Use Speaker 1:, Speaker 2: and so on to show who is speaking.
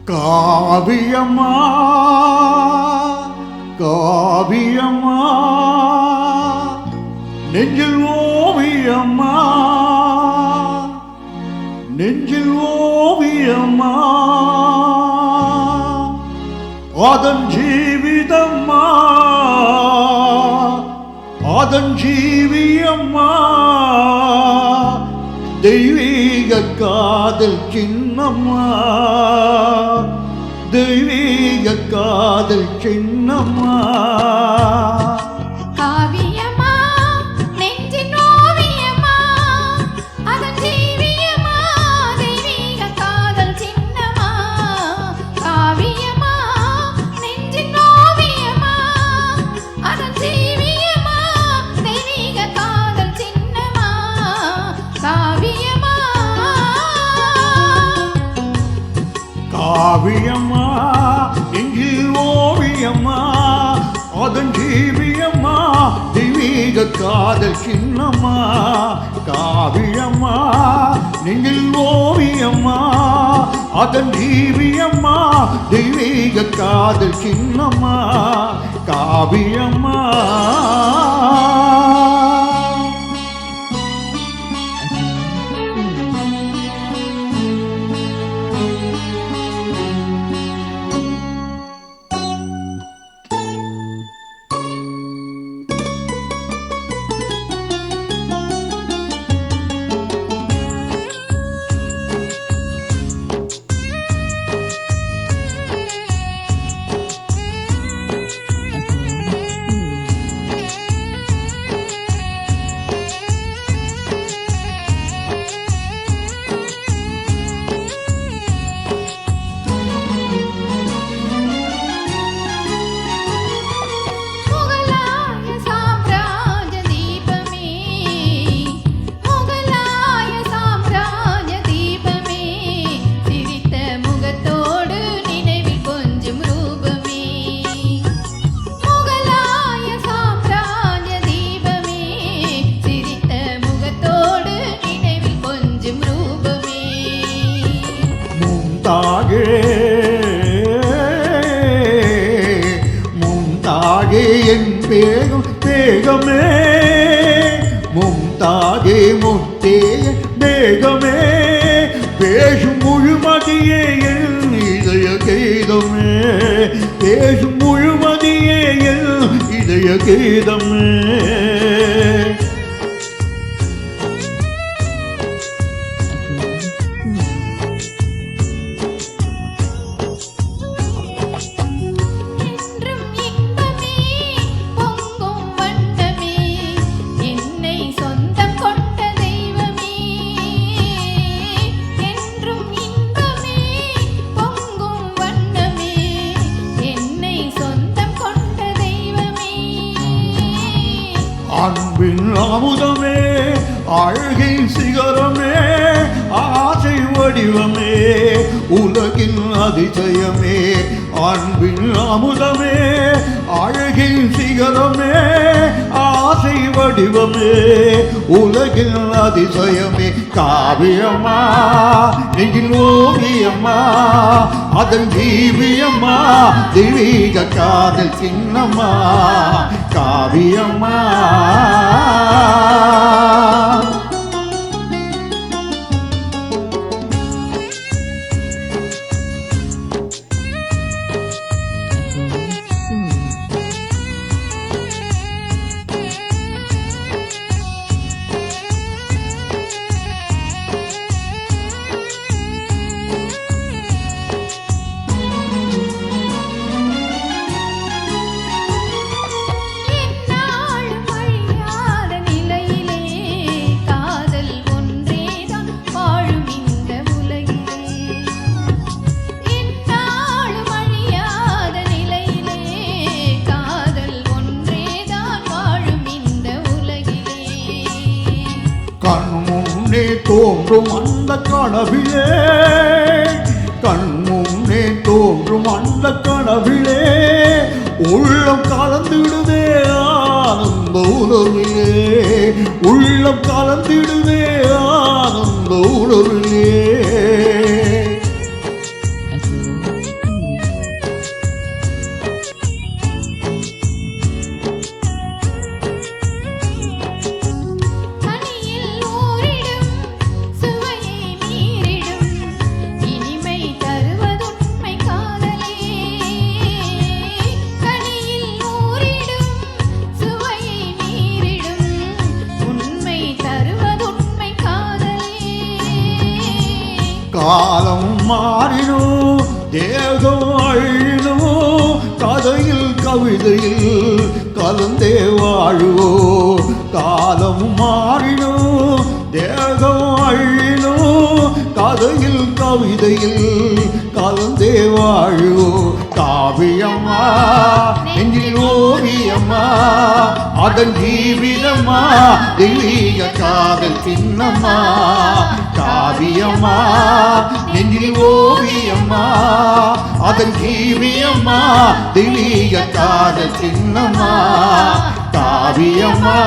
Speaker 1: காவியம்மா காவியம்மா நெஞ்சில் ஓவியம்மா நெஞ்சில் ஓவியம்மா அதன் ஜீவிதம்மா அதன் ஜீவியம்மா தெய்வீக காதல் சின்னம்மா தெய்வீக காதல் சின்னம்மா
Speaker 2: காவியம்மா நெஞ்சின் ஓவியம்மா அதன் ஜீவியம்மா தெய்வீக காதல் சின்னம்மா காவியம்மா நெஞ்சின் ஓவியம்மா அதன் ஜீவியம்மா தெய்வீக காதல் சின்னம்மா காவியம்மா
Speaker 1: காவியம்மா நெஞ்சில் ஓவியம்மா அதன் ஜீவியம்மா தெய்வீக காதல் சின்னம்மா காவியம்மா நெஞ்சில் ஓவியம்மா அதன் ஜீவியம்மா தெய்வீக காதல் சின்னம்மா காவியம்மா மும்தாஜே என் பேகம் பேகமே மும்தாஜே முத்தே பேகமே பேசும் முழுமதியே என் இதய கீதமே பேசும் முழுமதியே என் இதய கீதமே அன்பின் அமுதமே அழகின் சிகரமே ஆசை வடிவமே உலகின் அதிசயமே அன்பின் அமுதமே அழகின் சிகரமே ஆசை வடிவமே உலகின் அதிசயமே காவியம்மா நெஞ்சில் ஓவியம்மா அதன் ஜீவியம்மா தெய்வீக காதல் சின்னம்மா காவியம்மா தோன்றும் அந்த கனவிலே கண்முன்னே தோன்றும் அந்த கனவிலே உள்ளம் கலந்திடுதே ஆனந்த உணர்விலே உள்ளம் கலந்திடுதே ஆனந்த உணர்விலே காலம் மாறினும் தேகம் அழினும் கதையில் கவிதையில் கலந்தே வாழுவோம். காலம் மாறினும் தேகம் அழினும் கதையில் கவிதையில் கலந்தே வாழுவோம். காவியம்மா நெஞ்சில் ஓவியம்மா அதன் ஜீவிதம்மா தெய்வீக காதல் சின்னம்மா. காவியம்மா நெஞ்சில் ஓவியம்மா அதன் ஜீவியம்மா தெய்வீக காதல் சின்னம்மா. காவியம்மா